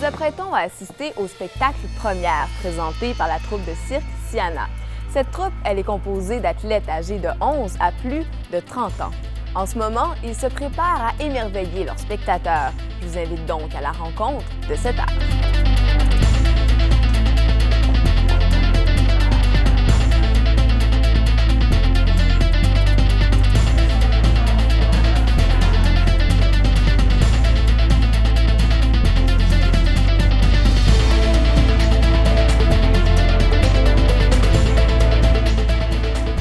nous apprêtons à assister au spectacle Première, présenté par la troupe de cirque Siana. Cette troupe, elle est composée d'athlètes âgés de 11 à plus de 30 ans. En ce moment, ils se préparent à émerveiller leurs spectateurs. Je vous invite donc à la rencontre de cet art.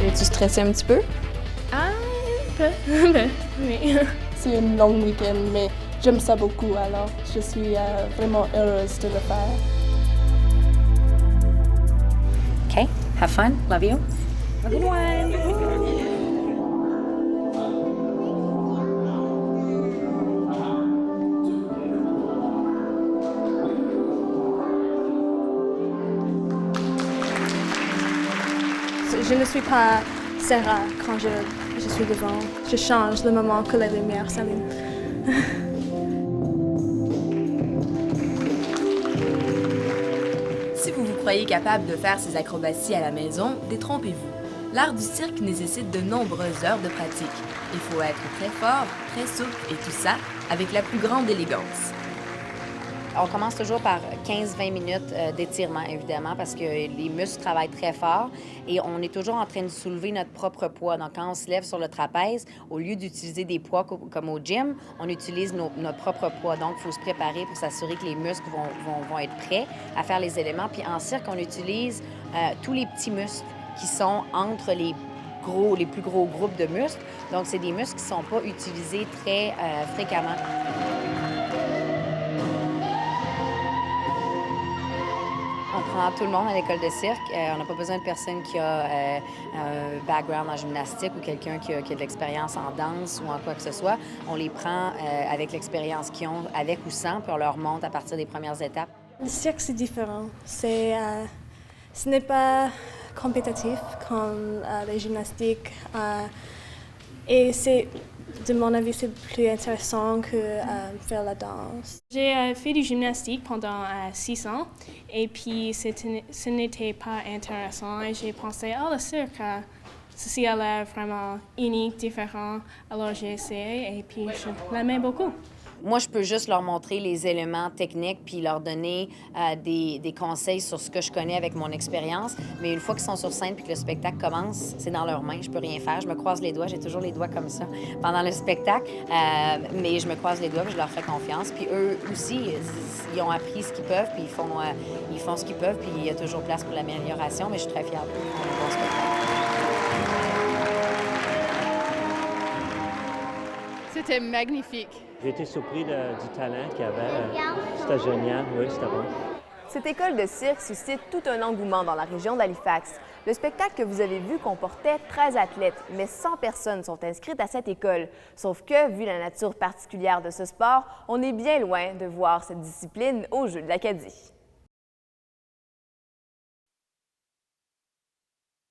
Es-tu stressé un petit peu? Ah, un peu, oui. C'est un long week-end, mais j'aime ça beaucoup, alors je suis vraiment heureuse de le faire. Okay, have fun. Love you. Have a good one. Je ne suis pas Sarah quand je suis devant. Je change le moment que les lumières s'allument. Si vous vous croyez capable de faire ces acrobaties à la maison, détrompez-vous. L'art du cirque nécessite de nombreuses heures de pratique. Il faut être très fort, très souple et tout ça avec la plus grande élégance. On commence toujours par 15-20 minutes d'étirement, évidemment, parce que les muscles travaillent très fort et on est toujours en train de soulever notre propre poids. Donc, quand on se lève sur le trapèze, au lieu d'utiliser des poids comme au gym, on utilise notre propre poids. Donc, il faut se préparer pour s'assurer que les muscles vont être prêts à faire les éléments. Puis en cirque, on utilise tous les petits muscles qui sont entre les plus gros groupes de muscles. Donc, c'est des muscles qui ne sont pas utilisés très fréquemment. On prend tout le monde à l'école de cirque. On n'a pas besoin de personne qui a un background en gymnastique ou quelqu'un qui a de l'expérience en danse ou en quoi que ce soit. On les prend avec l'expérience qu'ils ont, avec ou sans, puis on leur montre à partir des premières étapes. Le cirque, c'est différent. Ce n'est pas compétitif comme les gymnastiques. Et de mon avis, c'est plus intéressant que faire la danse. J'ai fait du gymnastique pendant 6 ans et puis ce n'était pas intéressant et j'ai pensé, le cirque, ceci a l'air vraiment unique, différent. Alors j'ai essayé et puis je l'aimais beaucoup. Moi, je peux juste leur montrer les éléments techniques puis leur donner des conseils sur ce que je connais avec mon expérience. Mais une fois qu'ils sont sur scène puis que le spectacle commence, c'est dans leurs mains. Je peux rien faire. Je me croise les doigts. J'ai toujours les doigts comme ça pendant le spectacle. Mais je me croise les doigts puis je leur fais confiance. Puis eux aussi, ils ont appris ce qu'ils peuvent puis ils font ce qu'ils peuvent. Puis il y a toujours place pour l'amélioration. Mais je suis très fière d'eux. Ils font un bon spectacle. C'était magnifique. J'ai été surpris du talent qu'il y avait. C'était génial, oui, c'était bon. Cette école de cirque suscite tout un engouement dans la région d'Halifax. Le spectacle que vous avez vu comportait 13 athlètes, mais 100 personnes sont inscrites à cette école. Sauf que, vu la nature particulière de ce sport, on est bien loin de voir cette discipline aux Jeux de l'Acadie.